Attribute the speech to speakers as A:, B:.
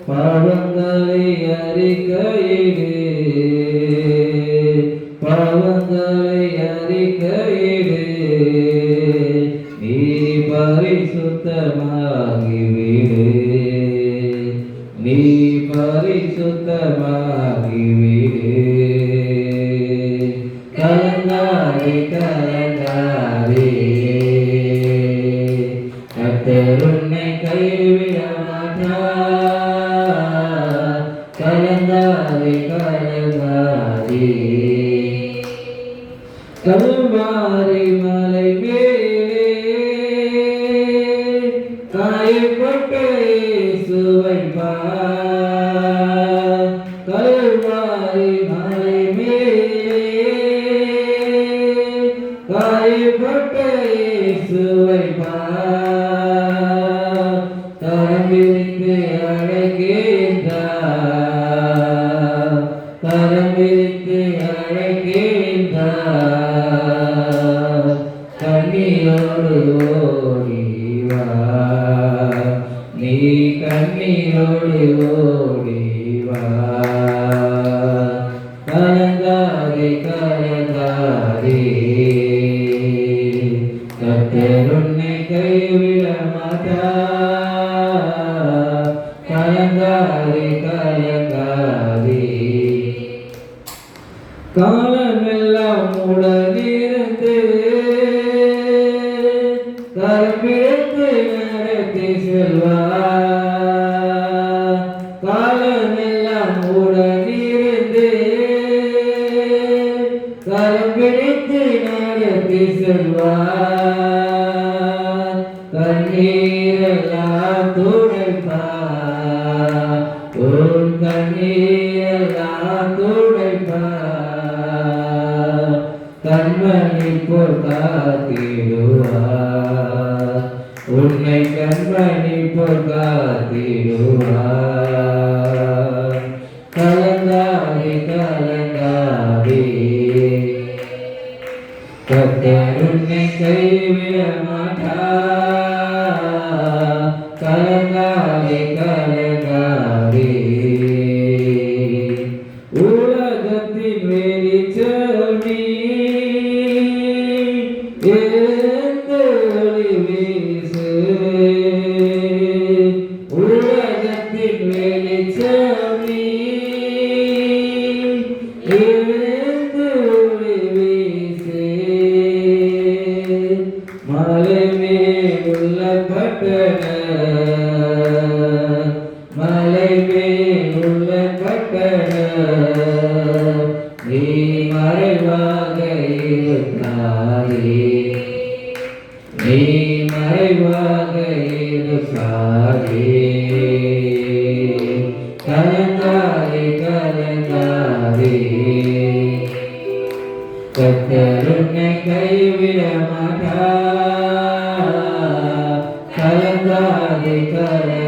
A: பாவங்களை அறிக்கையிடு, பாவங்களை அறிக்கையிடு, நீ பரிசுத்தமாகிவிடு, நீ பரிசுத்தமாகிவிடு. கலங்காதே கலங்காதே, கர்த்தர் உன்னை கைவிட மாட்டார். கலங்காதே கலங்காதே. கல்வாரி மலை மேலே காயப்பட்ட இயேசுவை பார். கல்வாரி மலை மேலே காயப்பட்ட இயேசுவை பார். கரம் விரித்து அழைக்கின்றார், கரம் விரித்து அழைக்கின்றார். கண்ணீரோடு ஓடிவா, நீ கண்ணீரோடு ஓடிவா. கலங்காதே கலங்காதே, கர்த்தர் உன்னை கைவிட மாட்டார். கலங்காதே கலங்காதே. காலமெல்லாம் உடனிருந்து கரம்பிடித்து நடத்தி செல்வார். காலமெல்லாம் உடனிருந்து கரம்பிடித்து நடத்தி செல்வார். கண்ணீரெல்லாம் துடைப்பார், உன் கண்ணீரெல்லாம் துடைப்பார். கண்மணி போல் காத்திடுவார், உன்னை கண்மணி போல் காத்திடுவார். கலங்காதே கலங்காதே, கர்த்தர் உன்னை கைவிட மாட்டார். கலங்காதே கலங்காதே. உலகத்தின் வெளிச்சம் நீ, எழுந்து ஒளி வீசு. உலகத்தின் வெளிச்சம் நீ, எழுந்து ஒளி வீசு. மலை மேலுள்ள பட்டணம், மலை மேலுள்ள பட்டணம், நீ மறைவாக இருக்காதே, நீ மறைவாக இருக்காதே. கலங்காதே கலங்காதே, கர்த்தர் உன்னை கைவிட மாட்டார். கலங்காதே கலங்காதே.